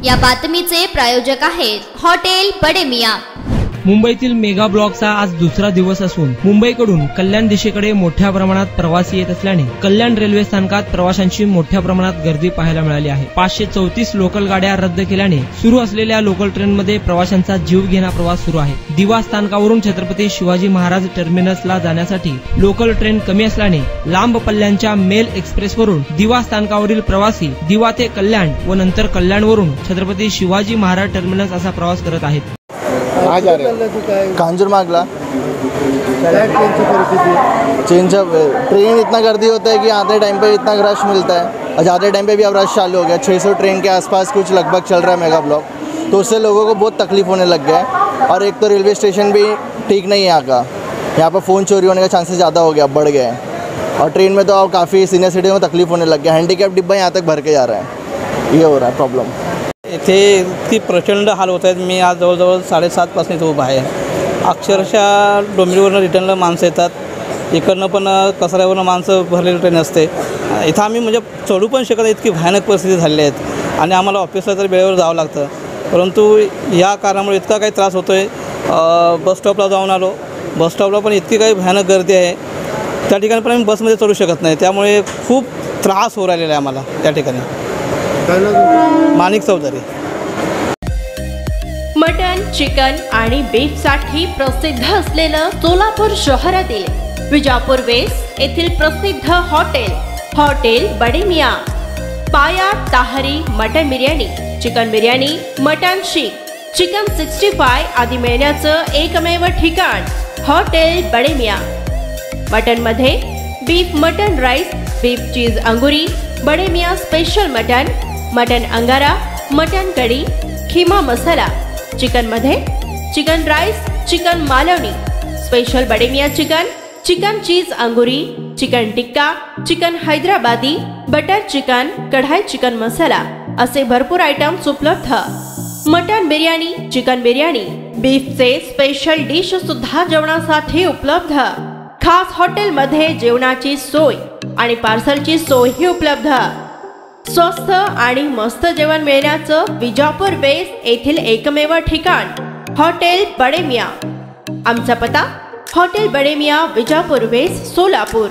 या बातमीचे प्रायोजक आहेत हॉटेल बडे मियां। मुंबईतील मेगा ब्लॉकचा आज दुसरा दिवस असून मुंबईकडून कल्याण दिशेकडे मोठ्या प्रमाणात प्रवासी येत असल्याने कल्याण रेल्वे स्थानकात प्रवाशांची मोठ्या प्रमाणात गर्दी पाहायला मिळाली आहे। 534 लोकल गाड्या रद्द केल्याने सुरू असलेल्या लोकल ट्रेनमध्ये प्रवाशांचा जीव घेणा प्रवास सुरू आहे। दिवा स्थानकावरून छत्रपती शिवाजी महाराज टर्मिनसला जाण्यासाठी लोकल ट्रेन कमी असल्याने लांब पल्ल्यांच्या मेल एक्सप्रेसवरून दिवा स्थानकावरील प्रवासी दिवा ते कल्याण व नंतर कल्याणवरून छत्रपती शिवाजी महाराज टर्मिनस असा प्रवास करत आहेत। आ जा रहे कांजूरमार्गला ट्रेन इतना गर्दी होता है कि आधे टाइम पे इतना रश मिलता है और ज़्यादा टाइम पे भी अब रश चालू हो गया। 600 ट्रेन के आसपास कुछ लगभग चल रहा है मेगा ब्लॉक, तो उससे लोगों को बहुत तकलीफ होने लग गया है। और एक तो रेलवे स्टेशन भी ठीक नहीं है यहाँ पर फ़ोन चोरी होने का चांसेस ज़्यादा हो गया, बढ़ गया है। और ट्रेन में तो अब काफ़ी सीनियर सिटीजन में तकलीफ होने लग गया। हैंडीकैप डिब्बा यहाँ तक भर के जा रहा है, ये हो रहा है प्रॉब्लम। इथे इतकी प्रचंड हाल होत आहेत। मी आज जवळजवळ 7:30 पासून इथं उभा आहे। अक्षरशः डोंबिवलीवरून रिटर्नला माणसं येतात, इकडनं पण कचऱ्यावरून माणसं भरलेली ट्रेन असते। इथं आम्ही म्हणजे चढू पण शकत नाही, इतकी भयानक परिस्थिती झालेली आहेत आणि आम्हाला ऑफिसला तर वेळेवर जावं लागतं। परंतु या कारणामुळे इतका काही त्रास होतो आहे। बस स्टॉपला जाऊन आलो, बस स्टॉपला पण इतकी काही भयानक गर्दी आहे, त्या ठिकाणी पण आम्ही बसमध्ये चढू शकत नाही। त्यामुळे खूप त्रास होऊ राहिलेला आहे आम्हाला त्या ठिकाणी। माणिक चौधरी। मटन, चिकन आणि बीफ साठी प्रसिद्ध असलेलं सोलापूर शहरातील विजापूर वेस्ट येथील प्रसिद्ध hotel Bade Miyan. Paya tahari mutton biryani, chicken biryani, mutton seekh, chicken 65 आदी मिळण्याचं एकमेव ठिकाण हॉटेल बडे मियां। मटन मध्ये beef mutton rice, beef cheese angoori, Bade Miyan special mutton angara, mutton kadhi, keema masala. Chicken मध्ये chicken rice, chicken Malvani, special Bade Miyan chicken cheese angoori, chicken tikka, chicken Hyderabadi, butter chicken, kadai chicken masala असे भरपूर आयटम्स उपलब्ध। मटन बिर्याणी, चिकन बिर्याणी, बीफचे स्पेशल डिश सुद्धा जेवणासाठी उपलब्ध। खास हॉटेलमध्ये जेवणाची सोय आणि पार्सलची सोयही उपलब्ध। स्वस्त आणि मस्त जेवण मिळण्याचं विजापूर वेस्ट येथील एकमेव ठिकाण हॉटेल बडे मियां। आमचा पत्ता हॉटेल बडे मियां, विजापूर वेस्ट, सोलापूर।